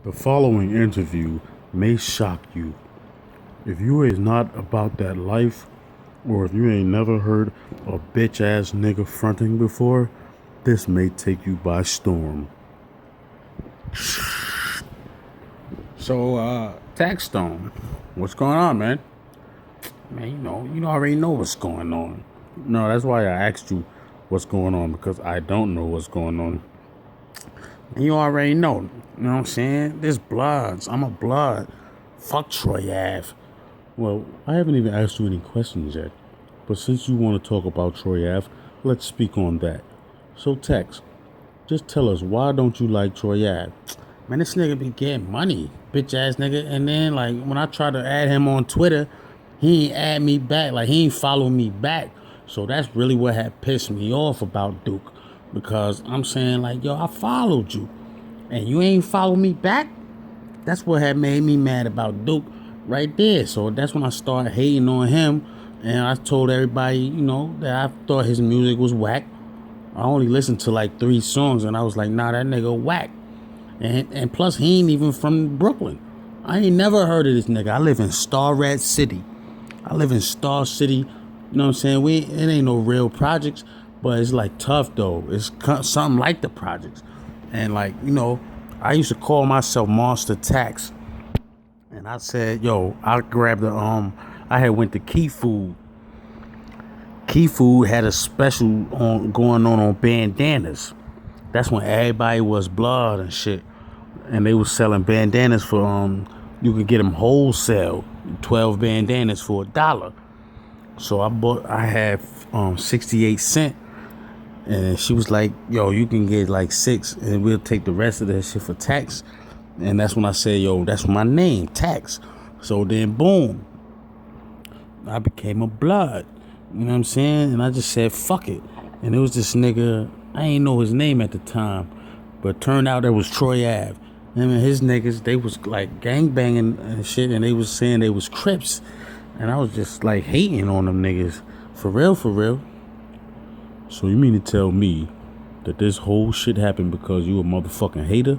The following interview may shock you. If you is not about that life, or if you ain't never heard a bitch ass nigga fronting before, this may take you by storm. So, Taxstone, what's going on, man? Man, you already know what's going on. No, that's why I asked you what's going on, because I don't know what's going on. And you already know. You know what I'm saying? There's bloods. I'm a blood. Fuck Troy Ave. Well, I haven't even asked you any questions yet. But since you want to talk about Troy Ave, let's speak on that. So, Tex, just tell us, why don't you like Troy Ave? Man, this nigga be getting money, bitch ass nigga. And then, like, when I try to add him on Twitter, he ain't add me back. Like, he ain't follow me back. So that's really what had pissed me off about Duke. Because I'm saying, like, yo, I followed you. And you ain't follow me back? That's what had made me mad about Duke right there. So that's when I started hating on him. And I told everybody, that I thought his music was whack. I only listened to like 3 songs and I was like, nah, that nigga whack. And plus, he ain't even from Brooklyn. I ain't never heard of this nigga. I live in Star Red City. I live in Star City. You know what I'm saying? It ain't no real projects, but it's like tough though. It's something like the projects. And like, I used to call myself Monster Tax. And I said, yo, I grabbed I had went to Key Food. Key Food had a special going on bandanas. That's when everybody was blood and shit. And they was selling bandanas for you could get them wholesale, 12 bandanas for $1. So I had 68 cents. And she was like, yo, you can get like 6 and we'll take the rest of that shit for tax. And that's when I said, yo, that's my name, Tax. So then, boom, I became a blood. You know what I'm saying? And I just said, fuck it. And it was this nigga, I ain't know his name at the time, but turned out it was Troy Ave. And his niggas, they was like gangbanging and shit, and they was saying they was Crips. And I was just like hating on them niggas. For real, for real. So you mean to tell me that this whole shit happened because you a motherfucking hater?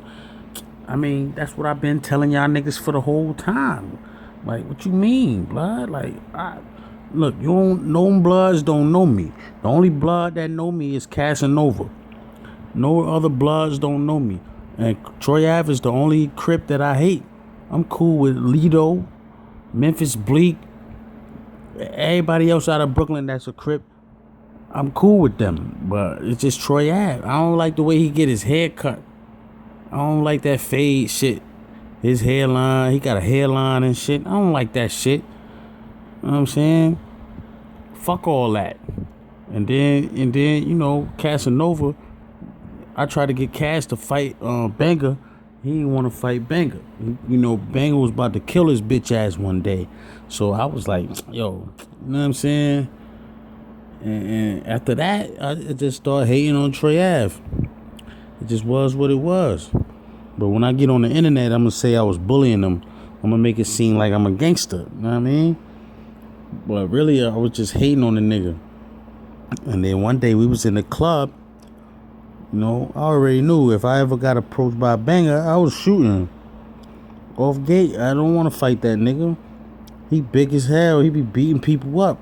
I mean, that's what I've been telling y'all niggas for the whole time. Like, what you mean, blood? Like, look, you don't know bloods don't know me. The only blood that know me is Casanova. No other bloods don't know me. And Troy Ave is the only Crip that I hate. I'm cool with Lido, Memphis Bleak, everybody else out of Brooklyn that's a Crip. I'm cool with them, but it's just Troy Ave. I don't like the way he get his hair cut. I don't like that fade shit. His hairline, he got a hairline and shit. I don't like that shit. You know what I'm saying? Fuck all that. And then, Casanova, I tried to get Cass to fight Banger. He didn't want to fight Banger. Banger was about to kill his bitch ass one day. So I was like, yo, you know what I'm saying? And after that, I just started hating on Troy Ave. It just was what it was. But when I get on the internet, I'm going to say I was bullying them. I'm going to make it seem like I'm a gangster. You know what I mean? But really, I was just hating on the nigga. And then one day we was in the club. I already knew if I ever got approached by a Banger, I was shooting him. Off gate, I don't want to fight that nigga. He big as hell. He be beating people up.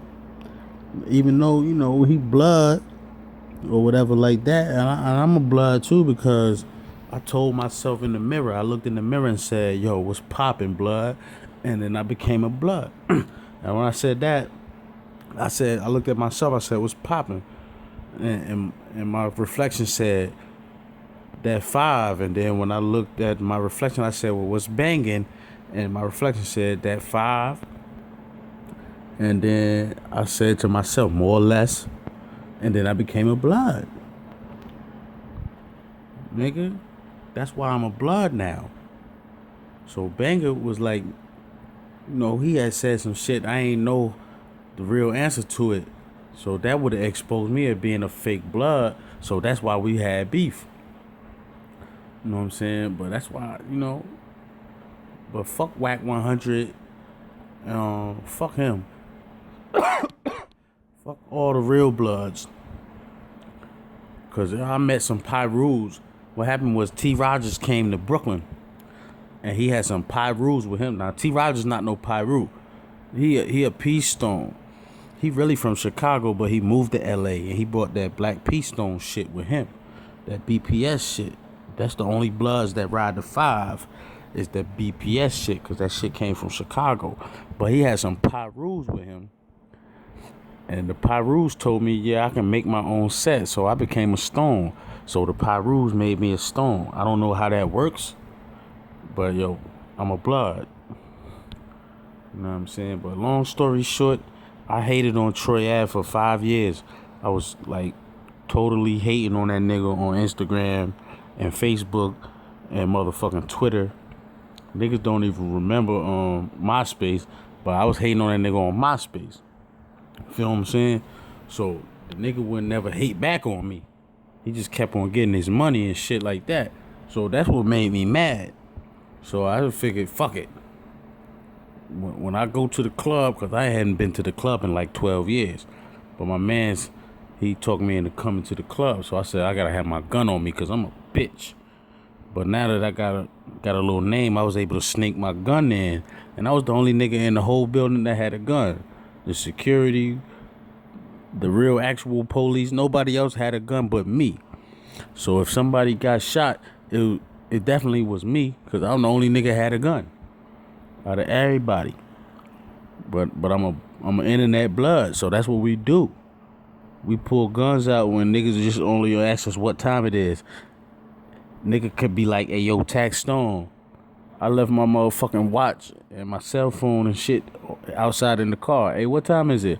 Even though, he blood or whatever like that. And I'm a blood too, because I told myself in the mirror, I looked in the mirror and said, yo, what's poppin', blood? And then I became a blood. And when I said that, I looked at myself, I said, what's poppin'? And my reflection said, that 5. And then when I looked at my reflection, I said, well, what's banging? And my reflection said, that 5. And then I said to myself, more or less. And then I became a blood. Nigga, that's why I'm a blood now. So Banger was like, he had said some shit. I ain't know the real answer to it. So that would have exposed me as being a fake blood. So that's why we had beef. You know what I'm saying? But that's why, But fuck Whack 100. Fuck him. Fuck all the real bloods. Because I met some Pyrus. What happened was T. Rogers came to Brooklyn. and he had some Pyrus with him. Now T. Rogers not no Pyru. He a Peace Stone. He really from Chicago, but he moved to LA and he brought that Black Peace Stone shit with him. That BPS shit. That's the only Bloods that ride the 5 is that BPS shit, cause that shit came from Chicago. But he had some Pyrus with him. And the Pyrus told me, yeah, I can make my own set. So I became a Stone. So the Pyrus made me a Stone. I don't know how that works. But yo, I'm a Blood. You know what I'm saying? But long story short, I hated on Troy Ave for 5 years. I was like totally hating on that nigga on Instagram and Facebook and motherfucking Twitter. Niggas don't even remember MySpace, but I was hating on that nigga on MySpace. Feel what I'm saying? So the nigga would never hate back on me. He just kept on getting his money and shit like that. So that's what made me mad. So I figured, fuck it. When I go to the club, because I hadn't been to the club in like 12 years. But my man's, he talked me into coming to the club. So I said, I got to have my gun on me because I'm a bitch. But now that I got a little name, I was able to sneak my gun in. And I was the only nigga in the whole building that had a gun. The security, the real actual police, nobody else had a gun but me. So if somebody got shot, it definitely was me, because I'm the only nigga had a gun out of everybody. But I'm a internet Blood, so that's what we do. We pull guns out when niggas just only ask us what time it is. Nigga could be like, hey, yo, Taxstone, I left my motherfucking watch and my cell phone and shit outside in the car. Hey, what time is it?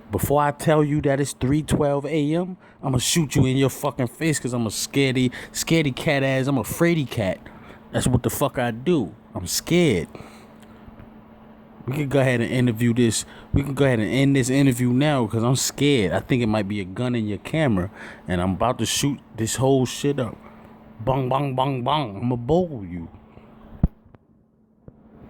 Before I tell you that it's 3:12 a.m., I'm gonna shoot you in your fucking face, because I'm a scaredy cat ass. I'm a fraidy cat. That's what the fuck I do. I'm scared. We can go ahead and interview this. We can go ahead and end this interview now, because I'm scared. I think it might be a gun in your camera, and I'm about to shoot this whole shit up. Bang, bang, bang, bang. I'm gonna bowl you.